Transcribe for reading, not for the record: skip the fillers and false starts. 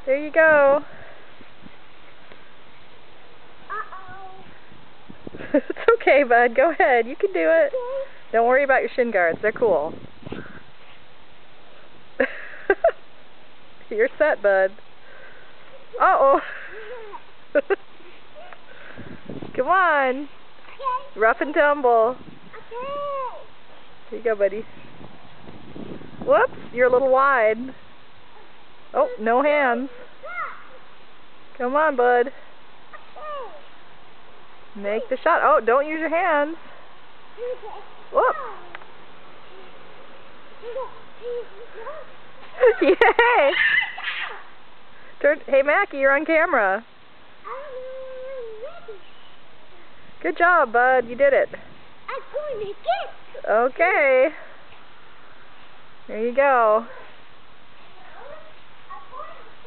There you go. It's okay, bud. Go ahead. You can do it. Don't worry about your shin guards. They're cool. You're set, bud. Uh-oh. Come on. Rough and tumble. Here you go, buddy. Whoops, you're a little wide. Oh, no hands. Come on, bud. Make the shot. Oh, don't use your hands. Whoop. Yay! Hey, Mackie, you're on camera. Good job, bud. You did it. I'm going to get. Okay. There you go.